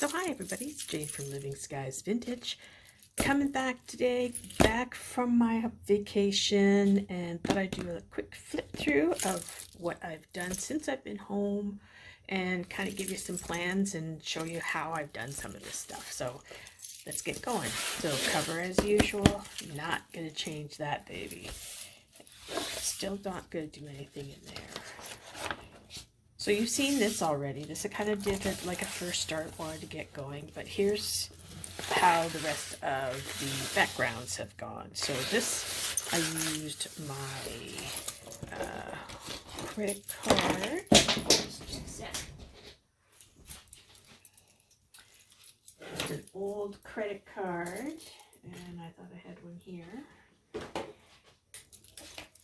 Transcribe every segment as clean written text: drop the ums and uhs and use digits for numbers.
So hi everybody, it's Jane from Living Skies Vintage. Coming back today, back from my vacation, and thought I'd do a quick flip through of what I've done since I've been home and kind of give you some plans and show you how I've done some of this stuff. So let's get going. So cover as usual, not going to change that baby. Still not going to do anything in there. So you've seen this already. This I kind of did it like a first start, wanted to get going, but here's how the rest of the backgrounds have gone. So this, I used my credit card. It's an old credit card, and I thought I had one here.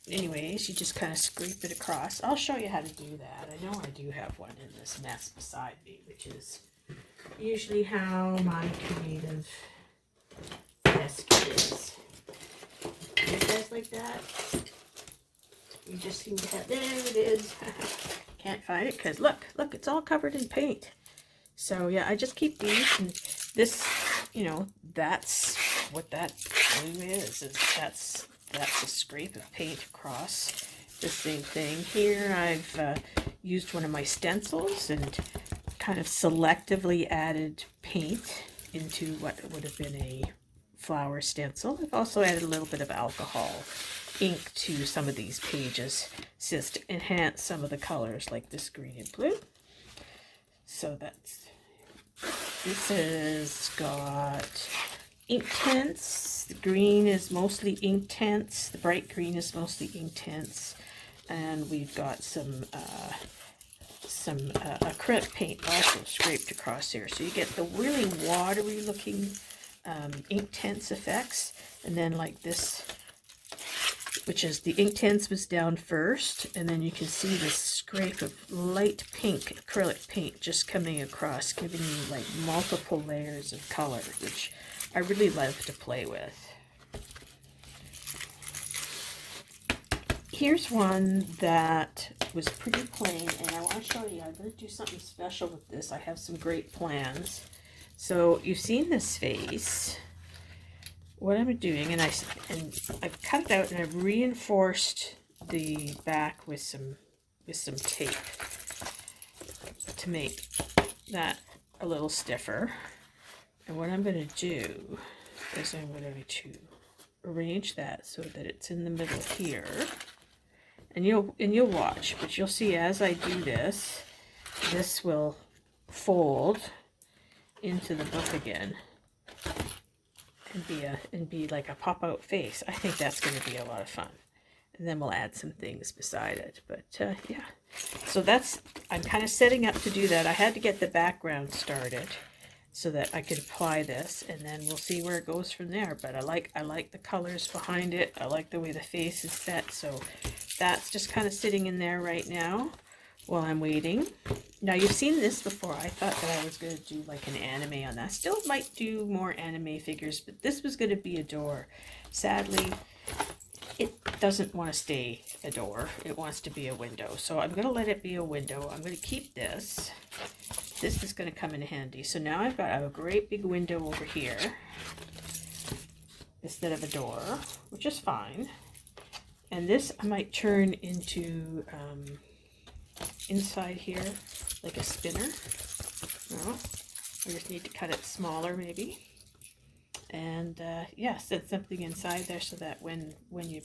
Anyways, you just kind of scrape it across. I'll show you how to do that. I know I do have one in this mess beside me, which is usually how my creative desk is. You guys like that? You just seem to have, there it is. Can't find it because look, it's all covered in paint. So yeah, I just keep these, and this, you know, that's what that glue is that's a scrape of paint across the same thing. Here I've used one of my stencils and kind of selectively added paint into what would have been a flower stencil. I've also added a little bit of alcohol ink to some of these pages just to enhance some of the colors like this green and blue. So this has got Inktense. The green is mostly Inktense. The bright green is mostly Inktense, and we've got some acrylic paint also scraped across here. So you get the really watery looking Inktense effects, and then like this, which is the Inktense was down first, and then you can see this scrape of light pink acrylic paint just coming across, giving you like multiple layers of color, which I really love to play with. Here's one that was pretty plain, and I want to show you. I'm going to do something special with this. I have some great plans. So you've seen this face. What I'm doing, and I've cut it out and I've reinforced the back with some tape to make that a little stiffer. And what I'm going to do is I'm going to arrange that so that it's in the middle here. And you'll watch, but you'll see as I do this, this will fold into the book again and be like a pop-out face. I think that's going to be a lot of fun. And then we'll add some things beside it. But yeah, so I'm kind of setting up to do that. I had to get the background started so that I could apply this, and then we'll see where it goes from there. But I like the colors behind it. I like the way the face is set, so that's just kind of sitting in there right now while I'm waiting. Now you've seen this before. I thought that I was going to do like an anime on that. Still might do more anime figures, but this was going to be a door. Sadly, it doesn't want to stay a door. It wants to be a window. So I'm going to let it be a window. I'm going to keep this. This is going to come in handy. So now I've got a great big window over here instead of a door, which is fine. And this I might turn into inside here like a spinner. No, I just need to cut it smaller maybe. And yeah, set something inside there so that when you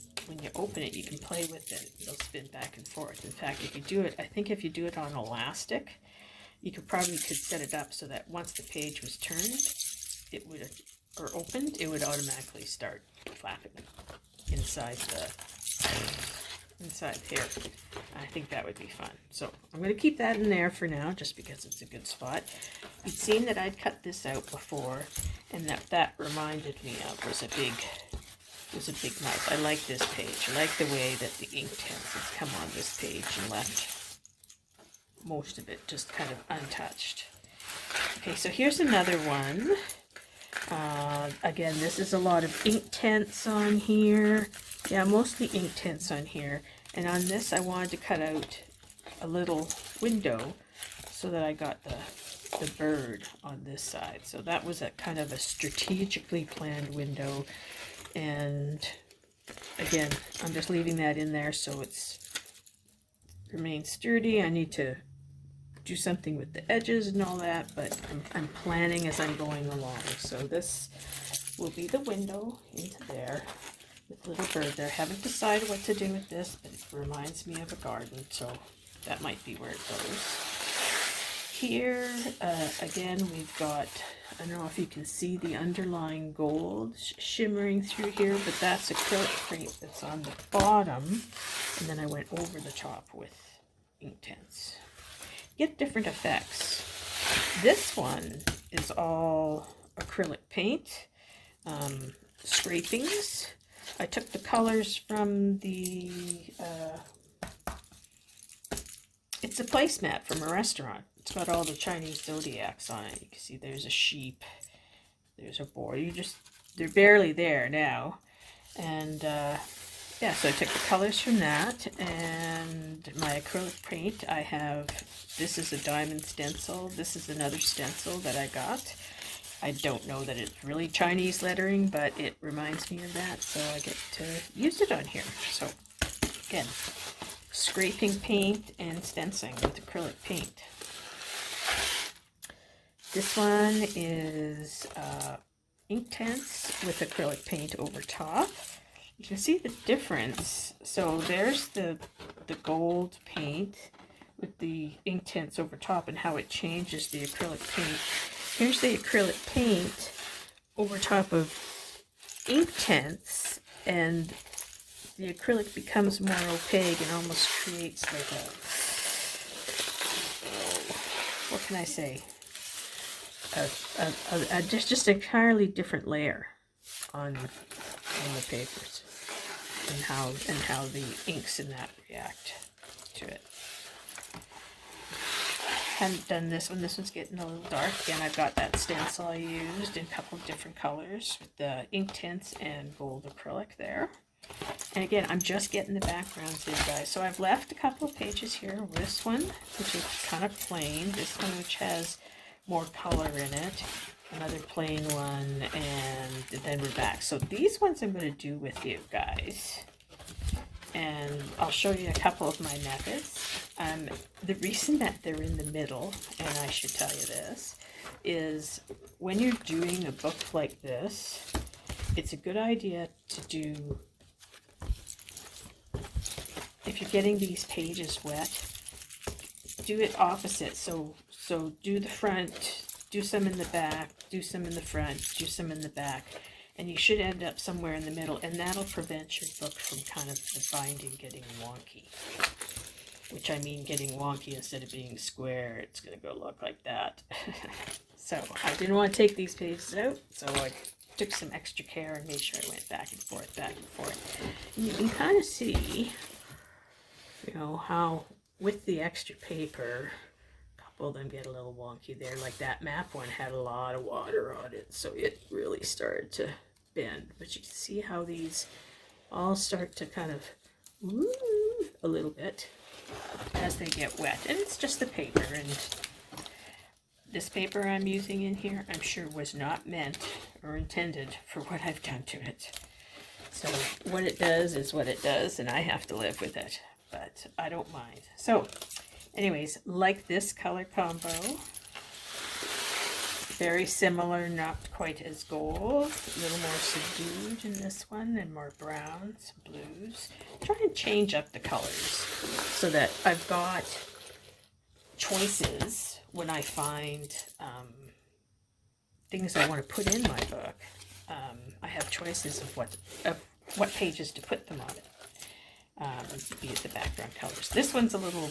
open it, you can play with it. It'll spin back and forth. In fact, if you do it, I think if you do it on elastic, you could set it up so that once the page was turned, it would, or opened, it would automatically start flapping inside here. I think that would be fun. So I'm going to keep that in there for now, just because it's a good spot. You'd seen that I'd cut this out before, and that reminded me of was a big mouth. I like this page. I like the way that the Inktense has come on this page and left most of it just kind of untouched. Okay, so here's another one. Again, this is a lot of Inktense on here. Yeah, mostly Inktense on here. And on this, I wanted to cut out a little window so that I got the bird on this side. So that was a kind of a strategically planned window. And again, I'm just leaving that in there so it's remains sturdy. I need to do something with the edges and all that, but I'm planning as I'm going along. So this will be the window into there with little bird there. Haven't decided what to do with this, but it reminds me of a garden, so that might be where it goes. Here, again, we've got, I don't know if you can see the underlying gold shimmering through here, but that's acrylic paint that's on the bottom, and then I went over the top with Inktense. Get different effects. This one is all acrylic paint, scrapings. I took the colors from the, it's a placemat from a restaurant. It's got all the Chinese zodiacs on it. You can see there's a sheep, there's a boar. They're barely there now. And yeah, so I took the colors from that, and my acrylic paint, I have, this is a diamond stencil. This is another stencil that I got. I don't know that it's really Chinese lettering, but it reminds me of that, so I get to use it on here. So again, scraping paint and stenciling with acrylic paint. This one is Inktense with acrylic paint over top. You can see the difference. So there's the gold paint with the Inktense over top and how it changes the acrylic paint. Here's the acrylic paint over top of Inktense, and the acrylic becomes more opaque and almost creates like a, what can I say? Just an entirely different layer on the papers, and how the inks in that react to it. Haven't done this one. This one's getting a little dark. Again, I've got that stencil I used in a couple of different colors with the Inktense and gold acrylic there. And again, I'm just getting the backgrounds in, guys. So I've left a couple of pages here. This one, which is kind of plain. This one, which has more color in it. Another plain one, and then we're back. So these ones I'm going to do with you guys. And I'll show you a couple of my methods. The reason that they're in the middle, and I should tell you this, is when you're doing a book like this, it's a good idea to do, if you're getting these pages wet, do it opposite. So do the front, do some in the back, do some in the front, do some in the back, and you should end up somewhere in the middle, and that'll prevent your book from kind of the binding getting wonky. Which I mean getting wonky, instead of being square, it's going to go look like that. So I didn't want to take these pages out, so I took some extra care and made sure I went back and forth, back and forth. And you can kind of see, you know, how with the extra paper, a couple of them get a little wonky there. Like that map one had a lot of water on it, so it really started to bend. But you can see how these all start to kind of a little bit as they get wet. And it's just the paper, and this paper I'm using in here, I'm sure was not meant or intended for what I've done to it. So what it does is what it does, and I have to live with it, but I don't mind. So anyways, like this color combo, very similar, not quite as gold, a little more subdued in this one, and more browns, blues. Try and change up the colors so that I've got choices when I find things I want to put in my book. I have choices of what pages to put them on it. Be it the background colors. This one's a little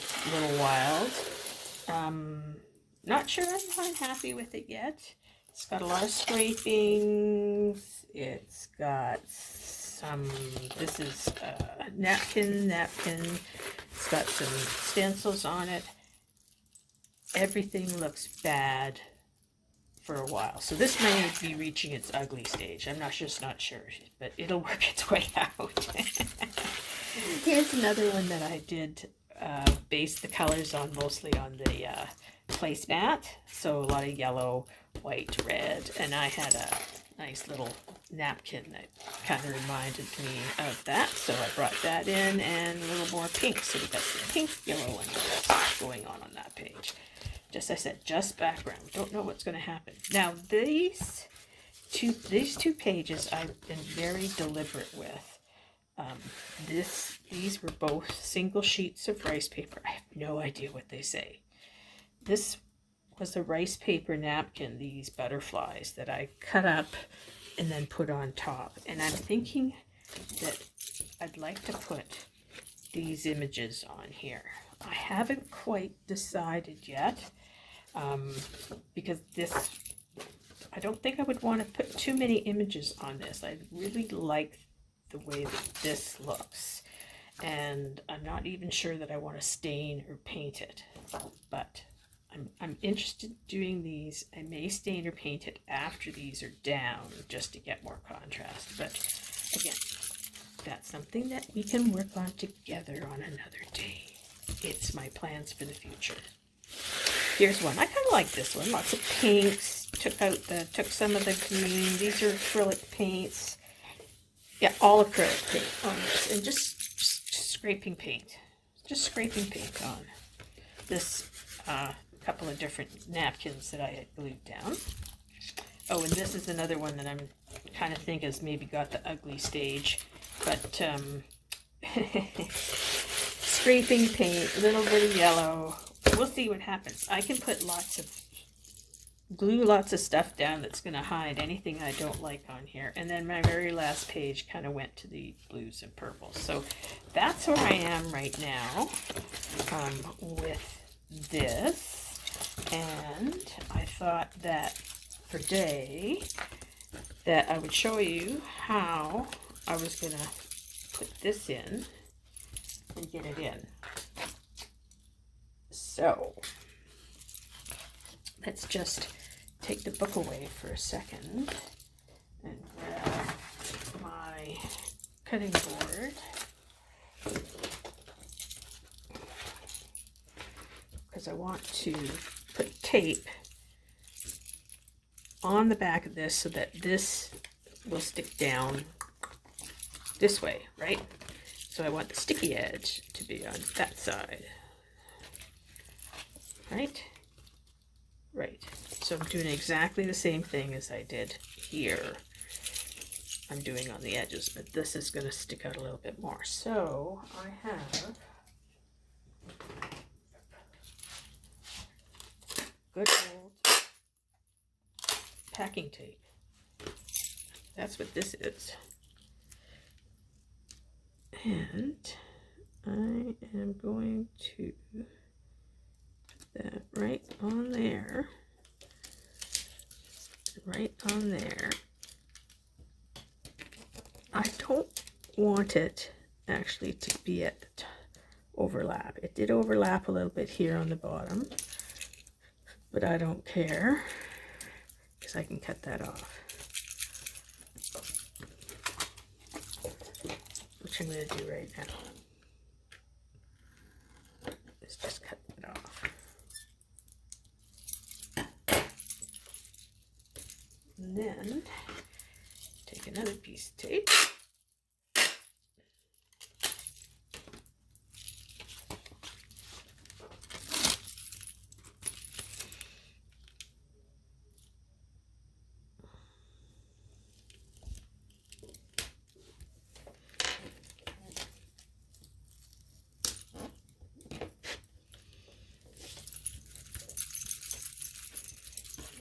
wild. Not sure I'm happy with it yet. It's got a lot of scrapings. It's got some, this is napkin. It's got some stencils on it. Everything looks bad for a while. So this may be reaching its ugly stage. I'm just not sure, but it'll work its way out. Here's another one that I did based the colors on mostly on the Placemat. So a lot of yellow, white, red, and I had a nice little napkin that kind of reminded me of that. So I brought that in and a little more pink. So we got some pink, yellow, and red going on that page. Just as I said, just background. We don't know what's going to happen. Now these two pages I've been very deliberate with. These were both single sheets of rice paper. I have no idea what they say. This was a rice paper napkin, these butterflies that I cut up and then put on top. And I'm thinking that I'd like to put these images on here. I haven't quite decided yet because I don't think I would want to put too many images on this. I really like the way that this looks, and I'm not even sure that I want to stain or paint it, but I'm interested in doing these. I may stain or paint it after these are down just to get more contrast, but again, that's something that we can work on together on another day. It's my plans for the future. Here's one. I kind of like this one. Lots of pinks. Took some of the green. These are acrylic paints. Yeah, all acrylic paint on this, and just scraping paint. Just scraping paint on this couple of different napkins that I had glued down. Oh, and this is another one that I'm kind of think has maybe got the ugly stage, but scraping paint, a little bit of yellow. We'll see what happens. I can put glue lots of stuff down that's going to hide anything I don't like on here. And then my very last page kind of went to the blues and purples. So that's where I am right now with this. And I thought that for today that I would show you how I was going to put this in and get it in. So let's just take the book away for a second and grab my cutting board, because I want to put tape on the back of this so that this will stick down this way, right? So I want the sticky edge to be on that side, right? Right. So I'm doing exactly the same thing as I did here. I'm doing on the edges, but this is going to stick out a little bit more. So I have good old packing tape. That's what this is. And I am going to that right on there, right on there. I don't want it actually to be at the overlap. It did overlap a little bit here on the bottom, but I don't care because I can cut that off, which I'm going to do right now. Let's just cut it off. And then take another piece of tape.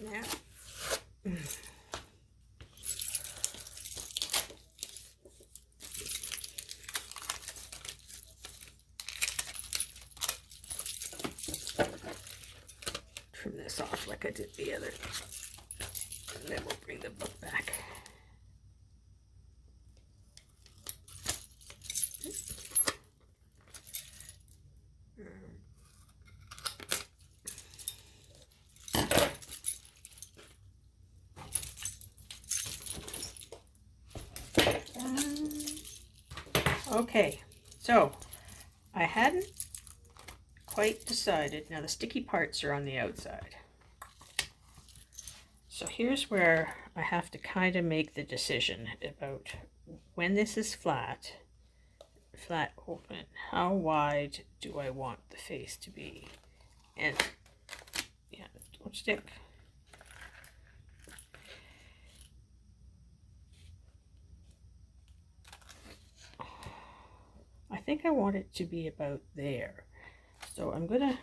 Now, trim this off like I did the other, and then we'll bring the book back. Okay, so I hadn't quite decided. Now the sticky parts are on the outside. So here's where I have to kind of make the decision about when this is flat open, how wide do I want the face to be? And yeah, don't stick. I think I want it to be about there. So I'm gonna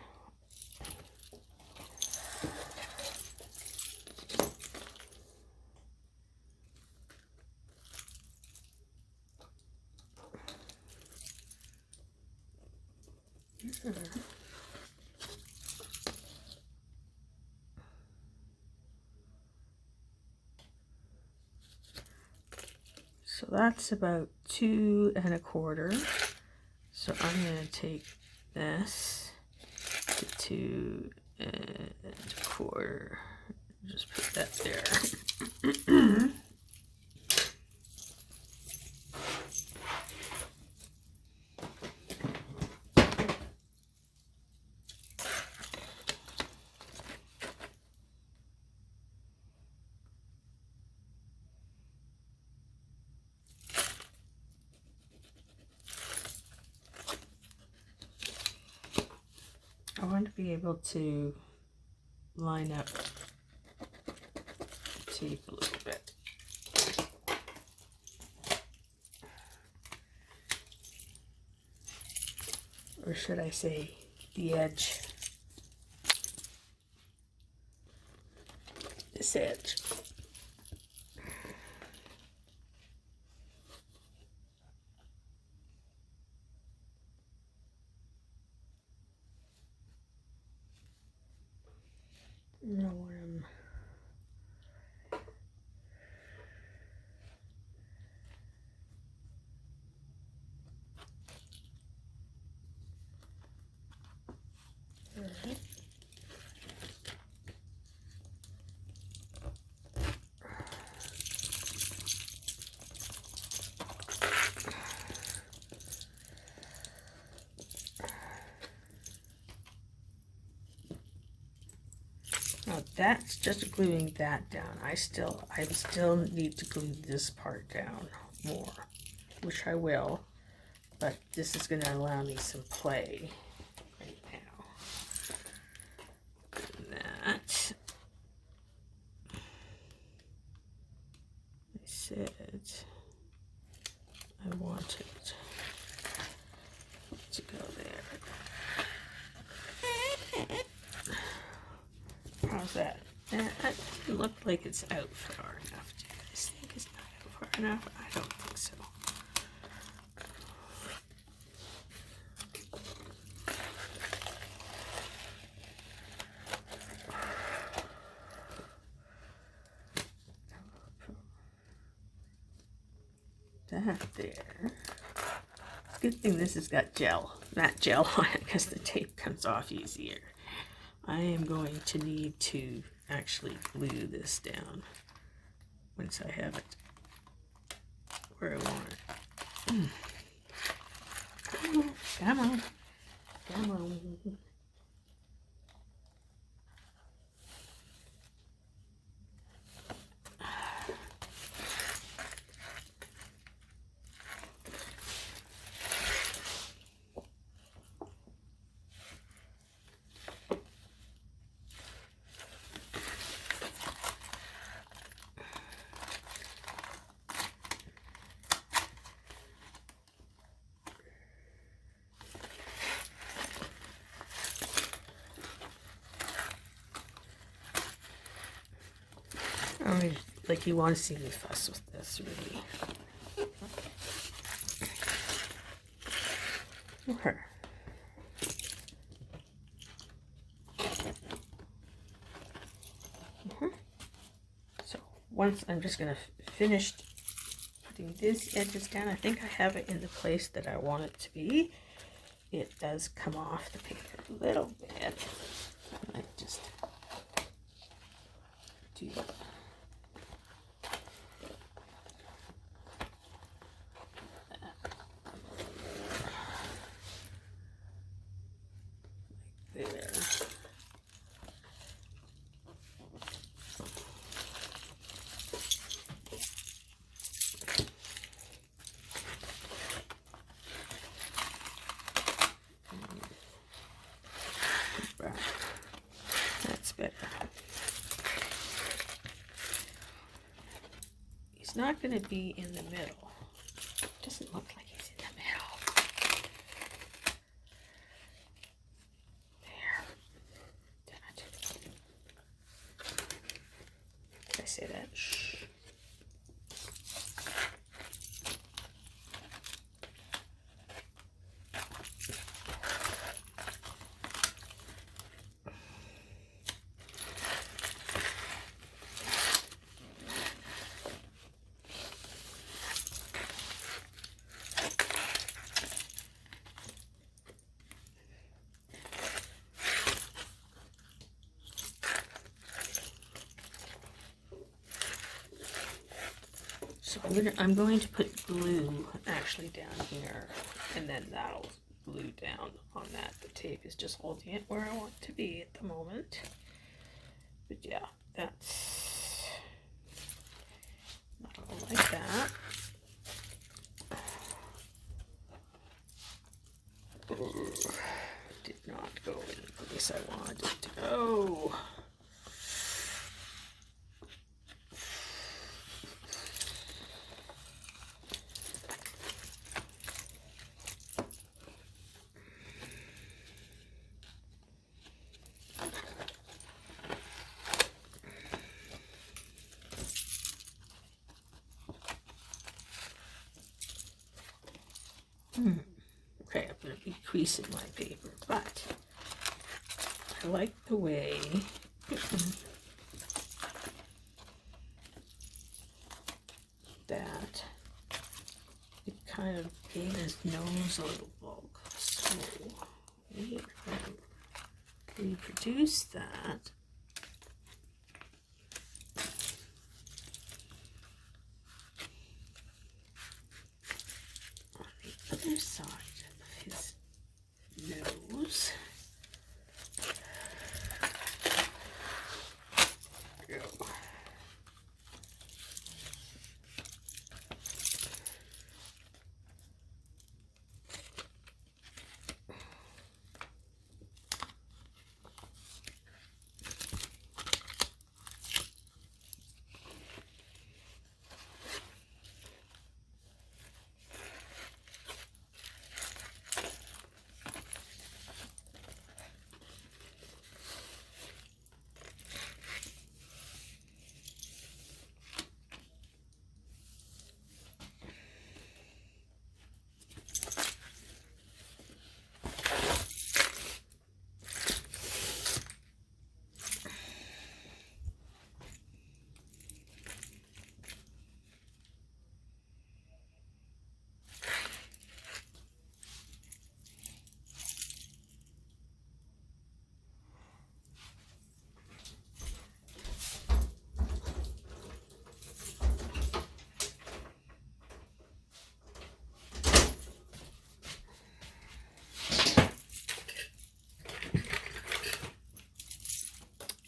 so that's about 2 1/4. So I'm going to take this to 2 1/4. Just put that there. I want to be able to line up the tape a little bit. Or should I say the edge? This edge. No, Now that's just gluing that down. I still need to glue this part down more, which I will, but this is going to allow me some play right now. That I said I wanted to go there. How's that? That doesn't look like it's out far enough. Do you guys think it's not out far enough? I don't think so. That there. It's a good thing this has got matte gel on it because the tape comes off easier. I am going to need to actually glue this down once I have it where I want it. Come on. Come on. Like you want to see me fuss with this, really. Okay. So once I'm just going to finish putting these edges down, I think I have it in the place that I want it to be. It does come off the paper a little bit. I might just do that. better. He's not going to be in the middle. Doesn't look like he's in the middle. There. Damn it. Did I say that? Shh. So I'm going to put glue actually down here, and then that'll glue down on that. The tape is just holding it where I want it to be at the moment. But yeah, that's not all like that. Did not go in the place I wanted it to go. Okay, I'm going to be creasing my paper, but I like the way that it kind of gave his nose a little bulk. So we are going to reproduce that. Other side of his nose. Go.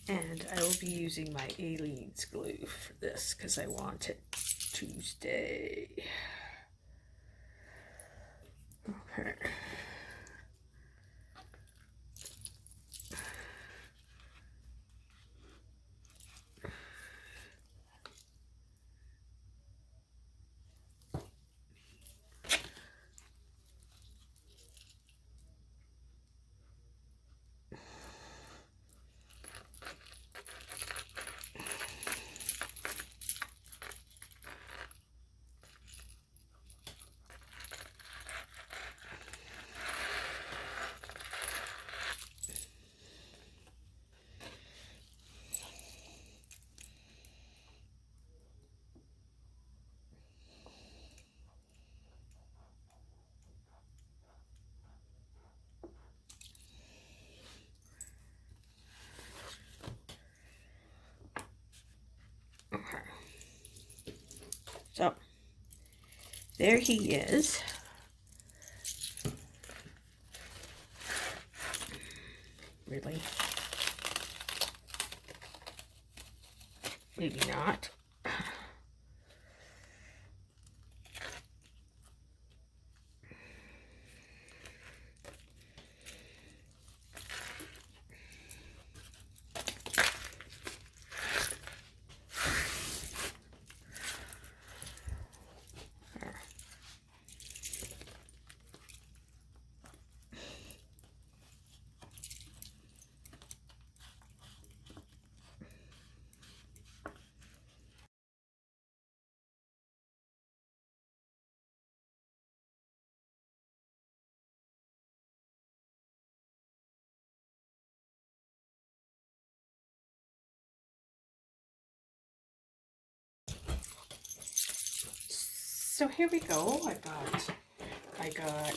And I will be using my Aleene's glue for this because I want it to stay. Okay. So there he is. Really? Maybe not. So here we go. I got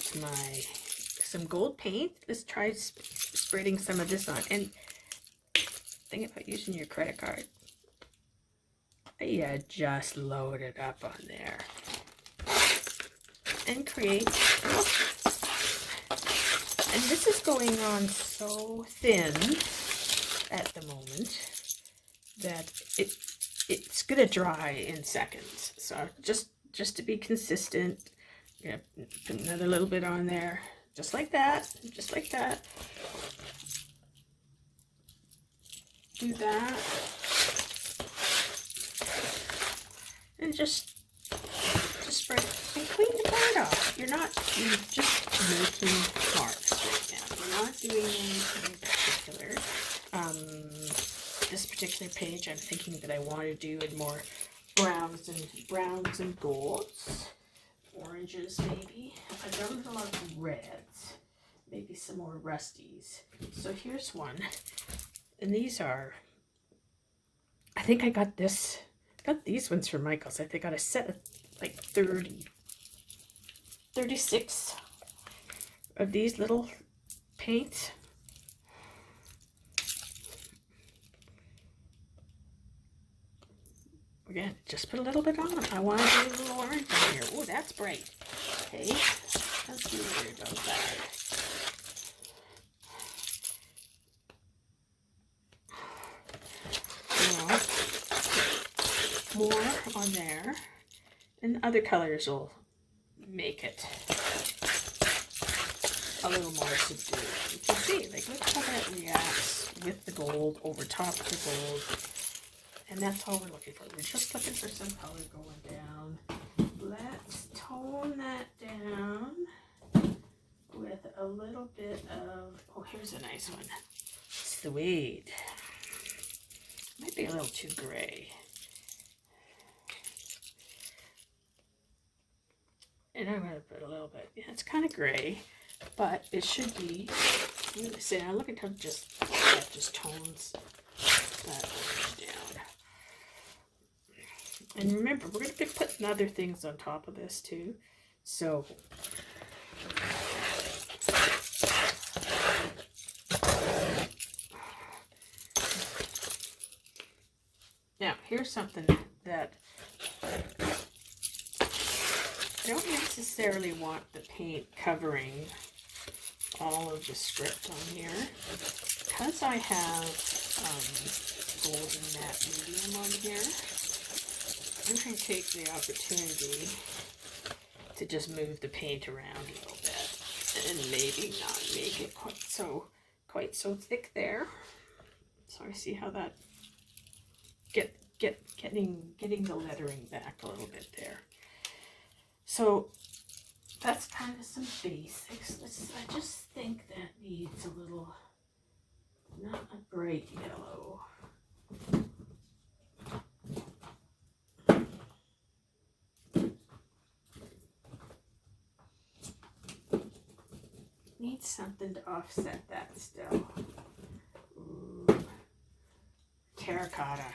some gold paint. Let's try spreading some of this on. And think about using your credit card. Yeah, just load it up on there and create. And this is going on so thin at the moment that it's gonna dry in seconds. So just to be consistent, yeah, put another little bit on there, just like that, just like that. Do that, and just spread and clean the card off. You're just making marks right now. You're not doing anything particular. This particular page, I'm thinking that I want to do in more browns and golds, oranges maybe. I've done a lot of reds, maybe some more rusties. So here's one, and these are, I think I got these ones from Michael's. I think I got a set of like 36 of these little paints. Again, just put a little bit on. I want to do a little orange in here. Oh, that's bright. Okay, don't be worried about that. More on there, and other colors will make it a little more subdued. You can see, like, look how that reacts with the gold over top of the gold. And that's all we're looking for. We're just looking for some color going down. Let's tone that down with a little bit of, oh, here's a nice one. Suede. Might be a little too gray. And I'm going to put a little bit, yeah, it's kind of gray, but it should be, I'm going to say, now look at how that just tones that down. And remember, we're going to be putting other things on top of this too. So, now here's something that I don't necessarily want the paint covering all of the script on here. Because I have golden matte medium on here, I'm going to take the opportunity to just move the paint around a little bit and maybe not make it quite so thick there. So I see how that getting the lettering back a little bit there. So that's kind of some basics. I just think that needs a little, not a bright yellow. Needs something to offset that still. Ooh. Terracotta.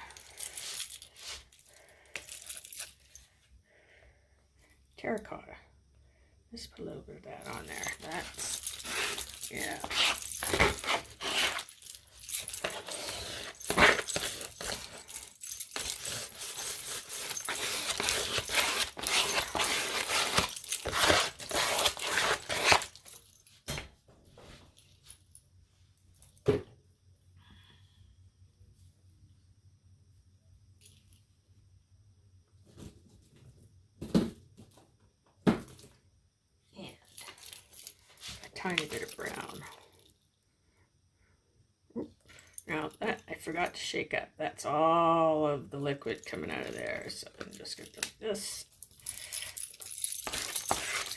Terracotta. Let's put a little bit of that on there. That's, yeah. Tiny bit of brown. Now that I forgot to shake up. That's all of the liquid coming out of there. So I'm just going to put this.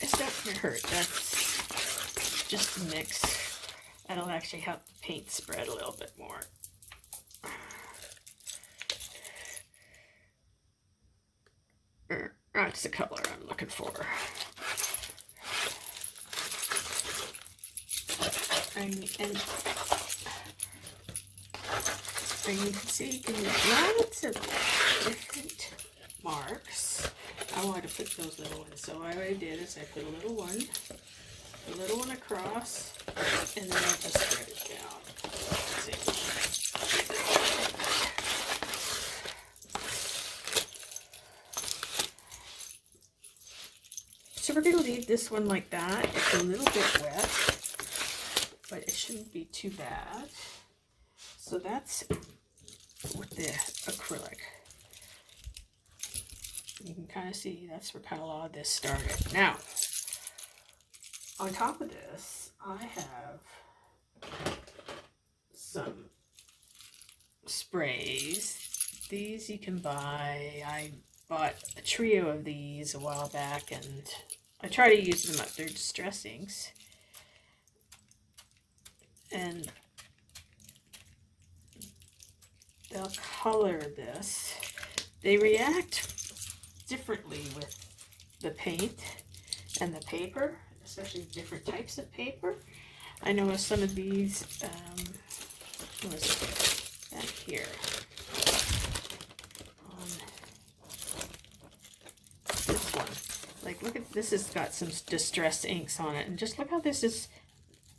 It's not going to hurt. That's just a mix. That'll actually help the paint spread a little bit more. That's the color I'm looking for. And you can see you can use lots of different marks I wanted to put those little ones. So what I did is I put a little one across, and then I just spread it down. Let's see. So we're going to leave this one like that. It's a little bit wet, but it shouldn't be too bad. So that's with the acrylic. You can kind of see that's where kind of a lot of this started. Now, on top of this, I have some sprays. These you can buy. I bought a trio of these a while back, and I try to use them up. They're distress inks. And they'll color this. They react differently with the paint and the paper, especially different types of paper. I know some of these, what is it back here? On this one. Like, look at this, has got some distress inks on it, and just look how this is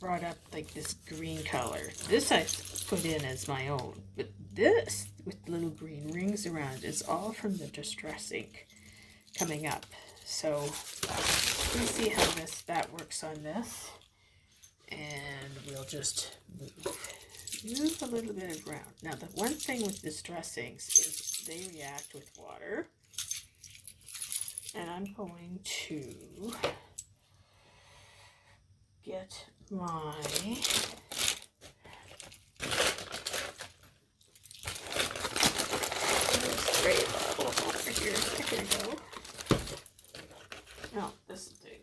brought up, like this green color. This I put in as my own, but this with little green rings around is all from the distress ink coming up. So let's see how that works on this, and we'll just move a little bit around. Now the one thing with distress inks is they react with water, and I'm going to get my spray bottle over here. There we go. No, this will do.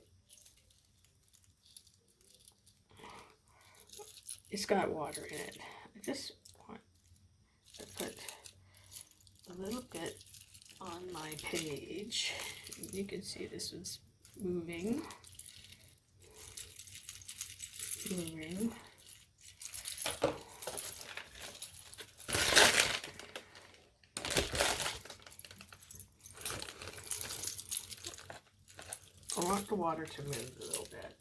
It's got water in it. I just want to put a little bit on my page. You can see this one's moving. I want the water to move a little bit.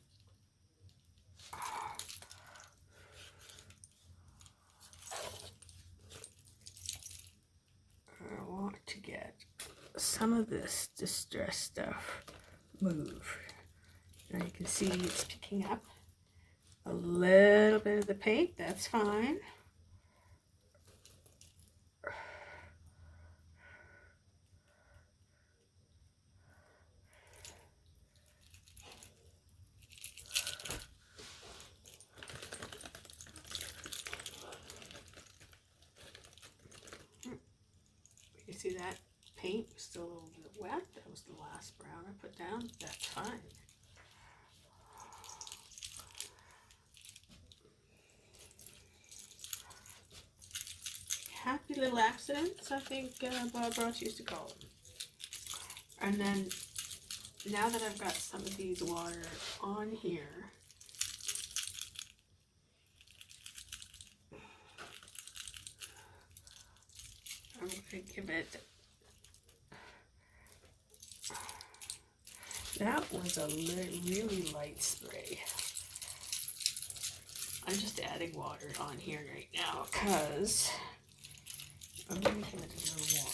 I want to get some of this distress stuff move. Now you can see it's picking up a little bit of the paint. That's fine. You see that paint was still a little bit wet. That was the last brown I put down. That's fine. Happy little accidents, I think Bob Ross used to call them. And then, now that I've got some of these water on here, I'm going to give it, that was a really light spray. I'm just adding water on here right now because I'm going to give it a little more.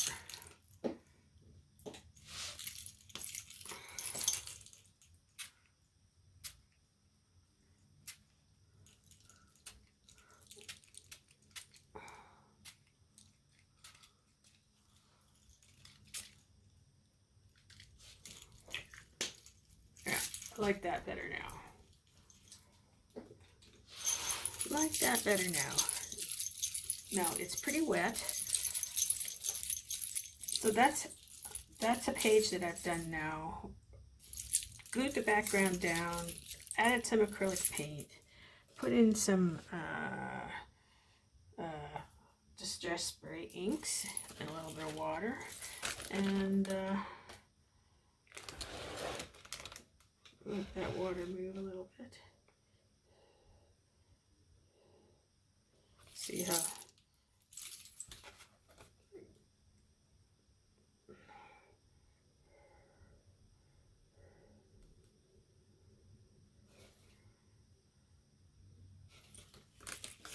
Yeah, I like that better now. Like that better now. Now it's pretty wet. So that's a page that I've done now. Glued the background down, added some acrylic paint, put in some distress spray inks and a little bit of water, and let that water move a little bit. See how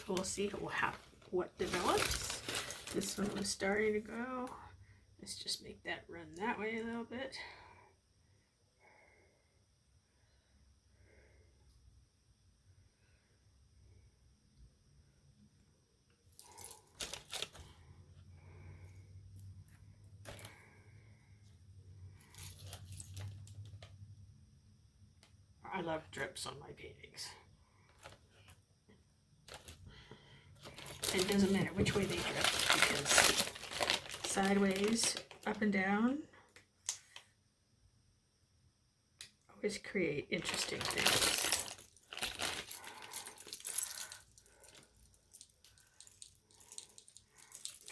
we'll see what develops. This one was starting to go. Let's just make that run that way a little bit. I love drips on my paintings. And it doesn't matter which way they drip, because sideways, up and down, always create interesting things.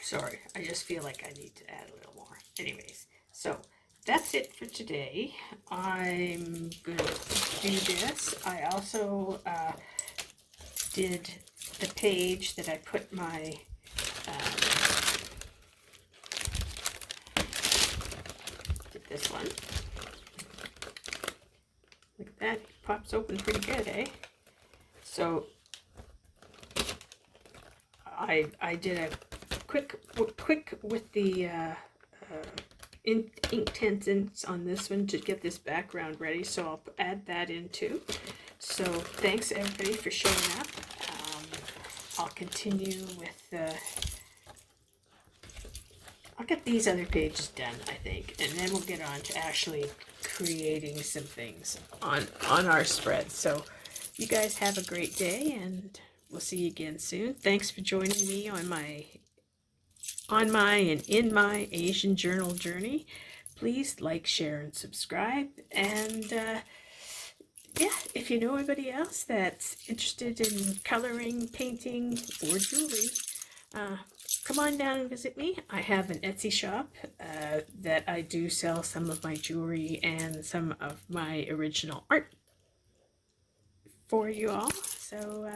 Sorry, I just feel like I need to add a little more. Anyways, so that's it for today. I'm going to do this. I also did the page that I put my did this one. Look at that, it pops open pretty good, eh? So I did a quick with the Inktense on this one to get this background ready, so I'll add that in too. So thanks everybody for showing up. I'll continue with I'll get these other pages done, I think, and then we'll get on to actually creating some things on our spread. So you guys have a great day, and we'll see you again soon. Thanks for joining me on my and in my Asian journal journey. Please like, share, and subscribe. And yeah, if you know anybody else that's interested in coloring, painting, or jewelry, come on down and visit me. I have an Etsy shop that I do sell some of my jewelry and some of my original art for you all. So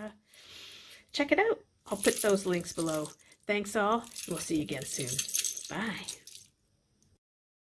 check it out. I'll put those links below. Thanks all. We'll see you again soon. Bye.